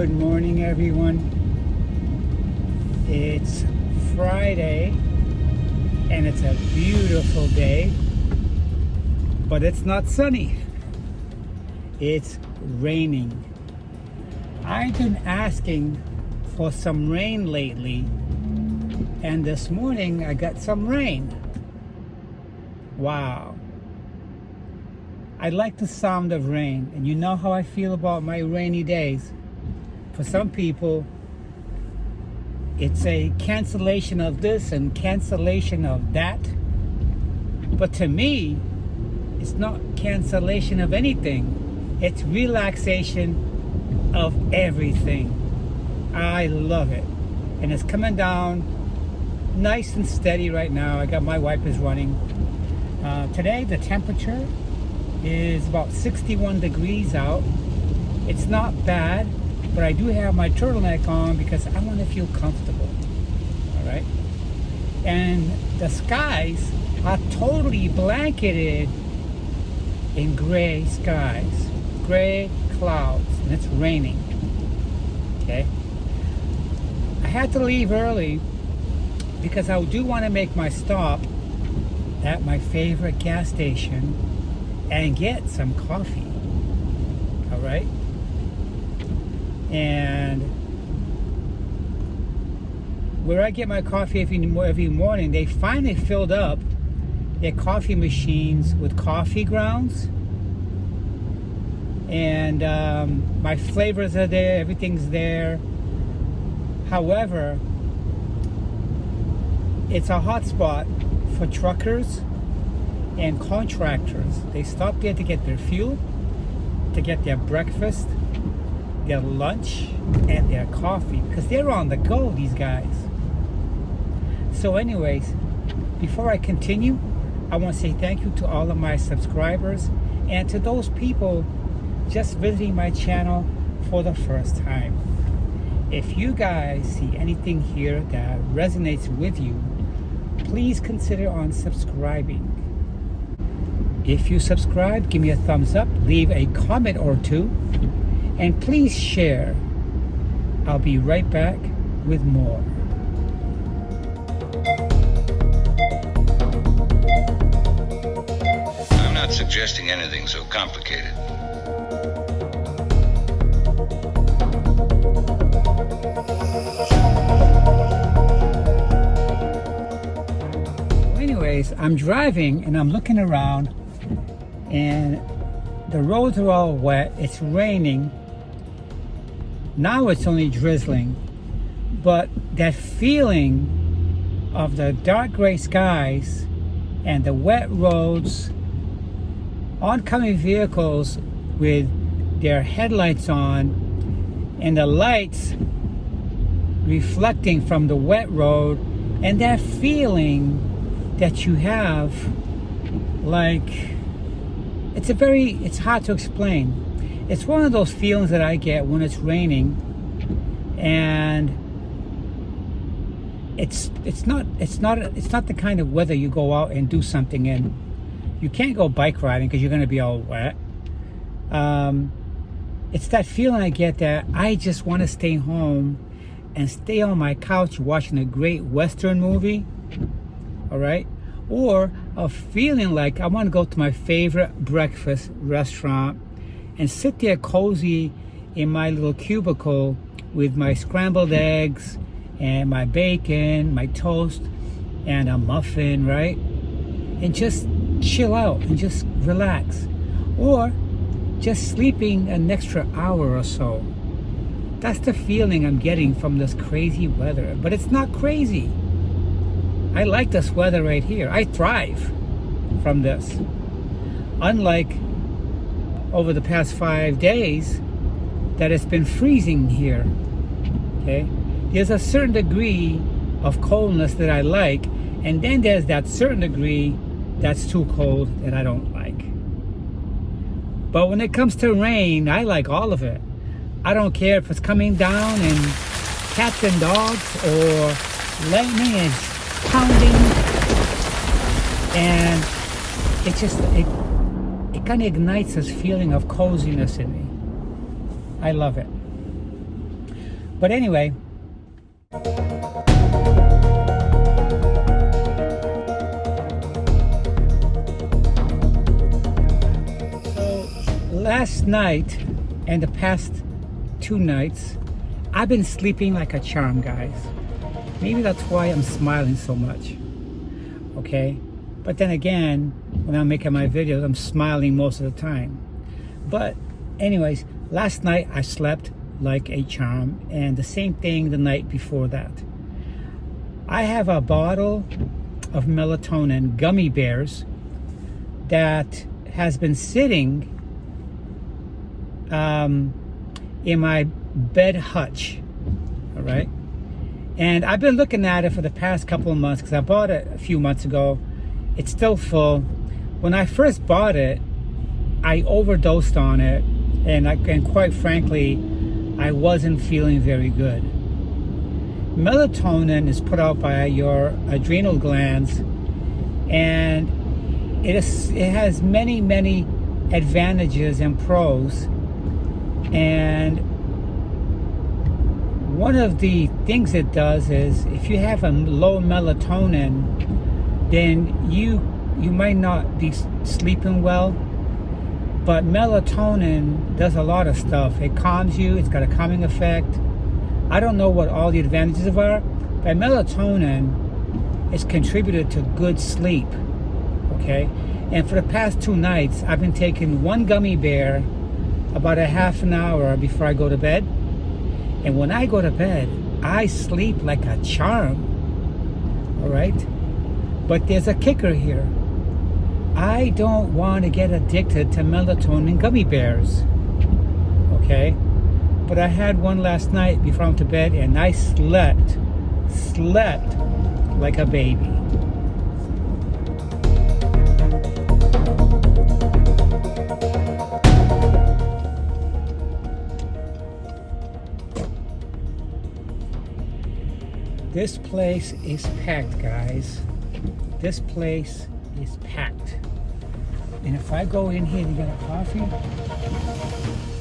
Good morning, everyone. It's Friday and it's a beautiful day, but it's not sunny. It's raining. I've been asking for some rain lately, and this morning I got some rain. Wow. I like the sound of rain, and you know how I feel about my rainy days. For some people, it's a cancellation of this and cancellation of that. But to me, it's not cancellation of anything. It's relaxation of everything. I love it. And it's coming down nice and steady right now. I got my wipers running. Today, the temperature is about 61 degrees out. It's not bad, but I do have my turtleneck on because I want to feel comfortable. All right. And the skies are totally blanketed in gray skies, gray clouds, and it's raining. Okay. I had to leave early because I do want to make my stop at my favorite gas station and get some coffee. All right. And where I get my coffee every morning, they finally filled up their coffee machines with coffee grounds. And my flavors are there, everything's there. However, it's a hot spot for truckers and contractors. They stop there to get their fuel, to get their breakfast, their lunch, and their coffee, because they're on the go, these guys. So anyways, before I continue, I want to say thank you to all of my subscribers and to those people just visiting my channel for the first time. If you guys see anything here that resonates with you, please consider on subscribing. If you subscribe, give me a thumbs up, leave a comment or two, and please share. I'll be right back with more. I'm not suggesting anything so complicated. Anyways, I'm driving and I'm looking around, and the roads are all wet. It's raining. Now it's only drizzling, but that feeling of the dark gray skies and the wet roads, oncoming vehicles with their headlights on, and the lights reflecting from the wet road, and that feeling that you have, like, it's hard to explain. It's one of those feelings that I get when it's raining, and it's not the kind of weather you go out and do something in. You can't go bike riding because you're going to be all wet. It's that feeling I get that I just want to stay home and stay on my couch watching a great Western movie. All right. Or a feeling like I want to go to my favorite breakfast restaurant and sit there cozy in my little cubicle with my scrambled eggs and my bacon, my toast, and a muffin, right? And just chill out and just relax. Or just sleeping an extra hour or so. That's the feeling I'm getting from this crazy weather. But it's not crazy. I like this weather right here. I thrive from this. Unlike over the past 5 days that it's been freezing here. Okay? There's a certain degree of coldness that I like, and then there's that certain degree that's too cold that I don't like. But when it comes to rain, I like all of it. I don't care if it's coming down and cats and dogs, or lightning is pounding, and it kind of ignites this feeling of coziness in me. I love it. But anyway, so last night and the past 2 nights, I've been sleeping like a charm, guys. Maybe that's why I'm smiling so much. Okay? But then again, when I'm making my videos, I'm smiling most of the time. But anyways, last night I slept like a charm, and the same thing the night before that. I have a bottle of melatonin gummy bears that has been sitting in my bed hutch. All right? And I've been looking at it for the past couple of months because I bought it a few months ago. It's still full. When I first bought it, I overdosed on it, and quite frankly, I wasn't feeling very good. Melatonin is put out by your adrenal glands, and it has many, many advantages and pros. And one of the things it does is, if you have a low melatonin, then you might not be sleeping well. But melatonin does a lot of stuff. It calms you. It's got a calming effect. I don't know what all the advantages are, but melatonin is contributed to good sleep. Okay? And for the past 2 nights, I've been taking one gummy bear about a half an hour before I go to bed. And when I go to bed, I sleep like a charm. All right? But there's a kicker here. I don't want to get addicted to melatonin gummy bears. Okay? But I had one last night before I went to bed, and I slept like a baby. This place is packed, guys. This place is packed. And if I go in here to get a coffee,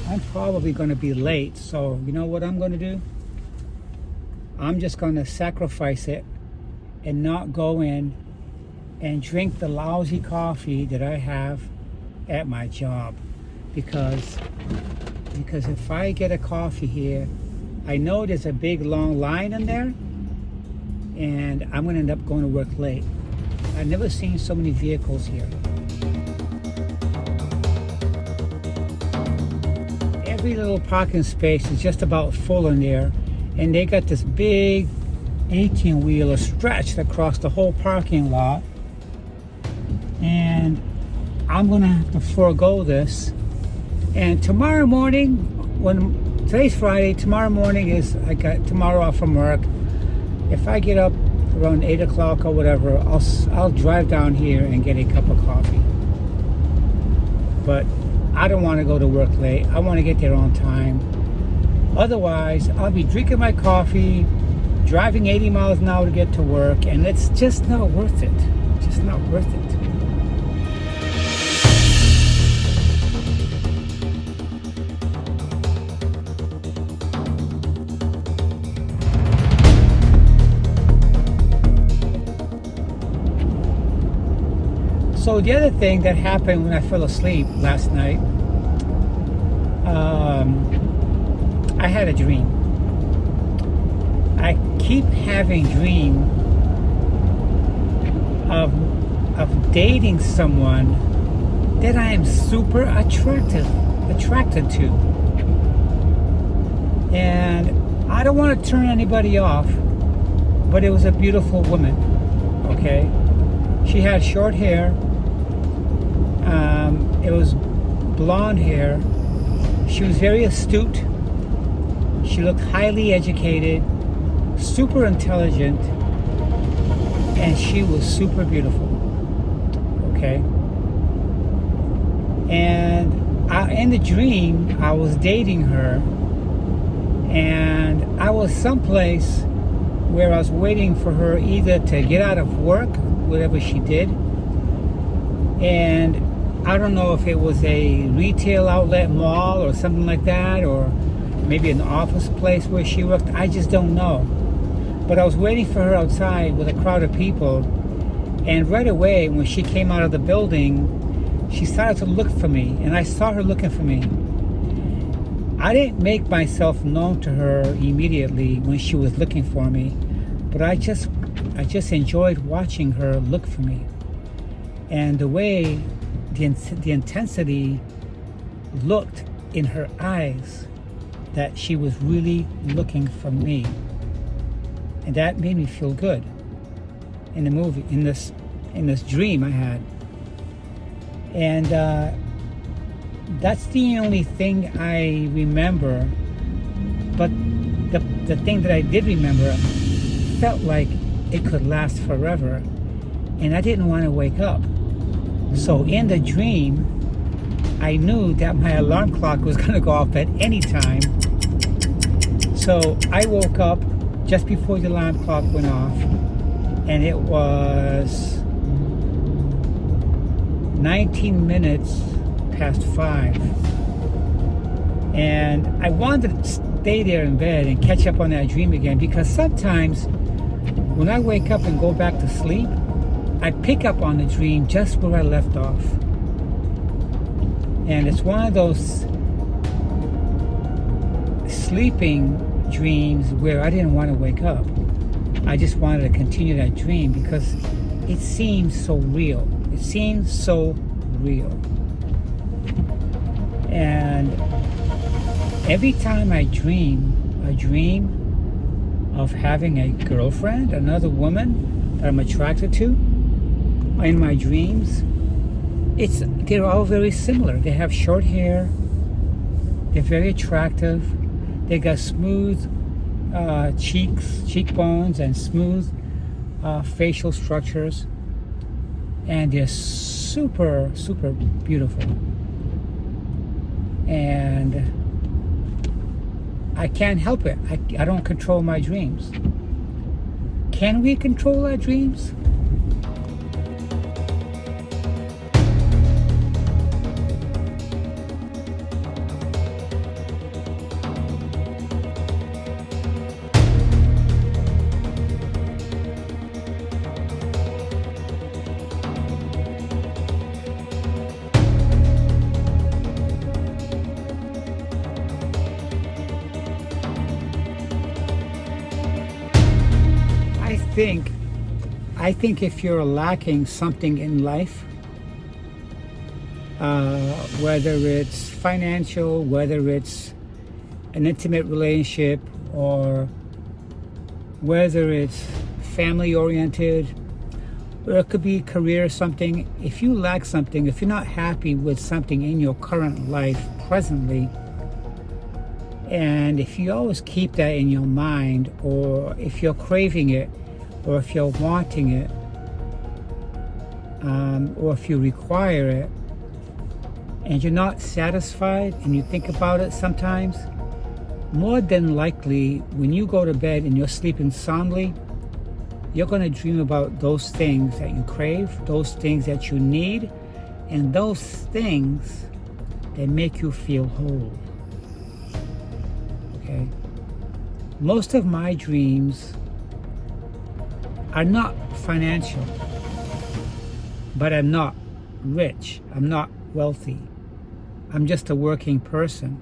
I'm probably going to be late. So you know what I'm going to do? I'm just going to sacrifice it and not go in and drink the lousy coffee that I have at my job. Because if I get a coffee here, I know there's a big long line in there, and I'm going to end up going to work late. I've never seen so many vehicles here. Every little parking space is just about full in there, and they got this big 18-wheeler stretched across the whole parking lot. And I'm gonna have to forego this. And tomorrow morning, today's Friday, tomorrow morning is, I got tomorrow off from work. If I get up around 8 o'clock or whatever, I'll drive down here and get a cup of coffee. But I don't want to go to work late. I want to get there on time. Otherwise, I'll be drinking my coffee, driving 80 miles an hour to get to work, and it's just not worth it. Just not worth it. So the other thing that happened when I fell asleep last night, I had a dream. I keep having dream of dating someone that I am super attracted to. And I don't want to turn anybody off, but it was a beautiful woman, okay? She had short hair. It was blonde hair. She was very astute. She looked highly educated, super intelligent, and she was super beautiful. Okay? And in the dream, I was dating her, and I was someplace where I was waiting for her either to get out of work, whatever she did, and I don't know if it was a retail outlet mall or something like that, or maybe an office place where she worked. I just don't know. But I was waiting for her outside with a crowd of people, and right away when she came out of the building, she started to look for me, and I saw her looking for me. I didn't make myself known to her immediately when she was looking for me, but I just enjoyed watching her look for me. And the way the intensity looked in her eyes, that she was really looking for me. And that made me feel good in the movie, in this dream I had. And that's the only thing I remember. But the thing that I did remember felt like it could last forever, and I didn't want to wake up. So in the dream, I knew that my alarm clock was going to go off at any time. So I woke up just before the alarm clock went off, and it was 19 minutes past 5. And I wanted to stay there in bed and catch up on that dream again, because sometimes when I wake up and go back to sleep, I pick up on the dream just where I left off. And it's one of those sleeping dreams where I didn't want to wake up. I just wanted to continue that dream because it seemed so real. It seemed so real. And every time I dream a dream of having a girlfriend, another woman that I'm attracted to in my dreams, they're all very similar. They have short hair, they're very attractive, they got smooth cheekbones and smooth facial structures, and they're super, super beautiful. And I can't help it. I don't control my dreams. Can we control our dreams? I think if you're lacking something in life, whether it's financial, whether it's an intimate relationship, or whether it's family oriented, or it could be career or something. If you lack something, if you're not happy with something in your current life presently, and if you always keep that in your mind, or if you're craving it, or if you're wanting it, or if you require it, and you're not satisfied, and you think about it sometimes, more than likely, when you go to bed and you're sleeping soundly, you're going to dream about those things that you crave, those things that you need, and those things that make you feel whole. Okay? Most of my dreams are not financial, but I'm not rich, I'm not wealthy, I'm just a working person.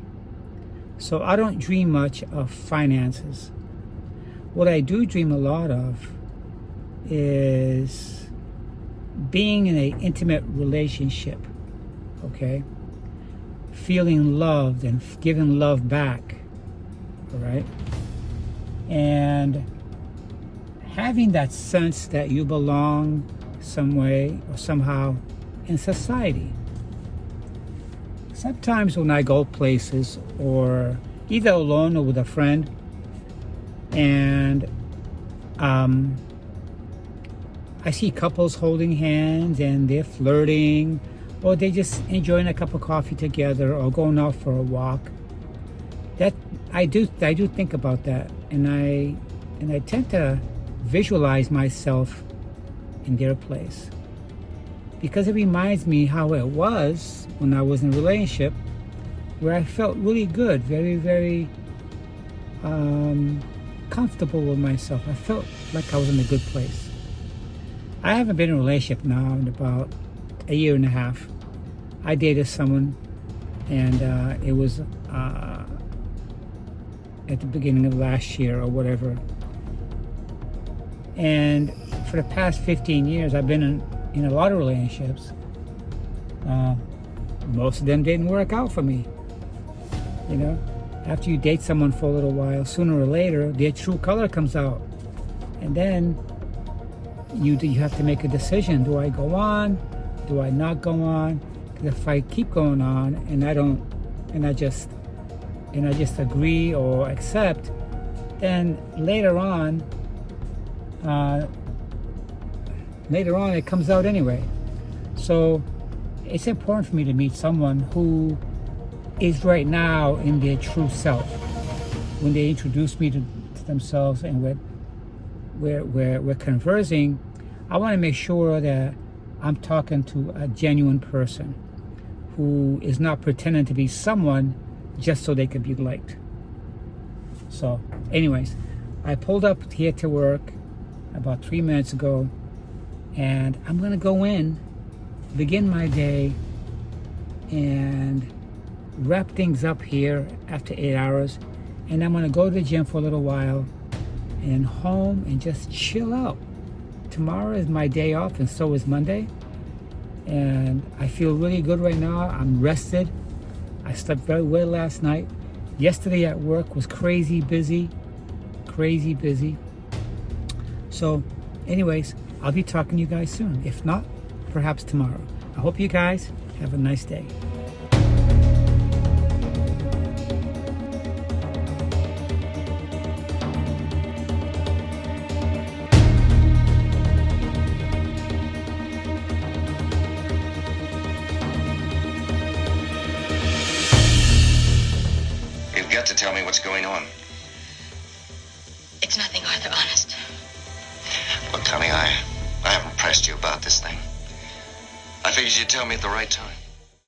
So I don't dream much of finances. What I do dream a lot of is being in an intimate relationship, okay? Feeling loved and giving love back, all right? And having that sense that you belong some way or somehow in society. Sometimes when I go places, or either alone or with a friend, and I see couples holding hands and they're flirting, or they're just enjoying a cup of coffee together, or going out for a walk, that I do think about that, and I tend to visualize myself in their place, because it reminds me how it was when I was in a relationship where I felt really good, very, very comfortable with myself. I felt like I was in a good place. I haven't been in a relationship now in about a year and a half. I dated someone, and it was at the beginning of last year or whatever. And for the past 15 years, I've been in a lot of relationships. Most of them didn't work out for me. You know, after you date someone for a little while, sooner or later, their true color comes out. And then you have to make a decision. Do I go on? Do I not go on? Because if I keep going on and I just agree or accept, then later on it comes out anyway. So it's important for me to meet someone who is right now in their true self. When they introduce me to themselves and we're conversing, I want to make sure that I'm talking to a genuine person who is not pretending to be someone just so they could be liked. So anyways, I pulled up here to work about 3 minutes ago, and I'm gonna go in, begin my day, and wrap things up here after 8 hours, and I'm gonna go to the gym for a little while and home and just chill out. Tomorrow is my day off, and so is Monday, and I feel really good right now. I'm rested. I slept very well last night. Yesterday at work was crazy busy. So anyways, I'll be talking to you guys soon. If not, perhaps tomorrow. I hope you guys have a nice day. You've got to tell me what's going on. It's nothing, Arthur, honest. Look, Tommy, I haven't pressed you about this thing. I figured you'd tell me at the right time.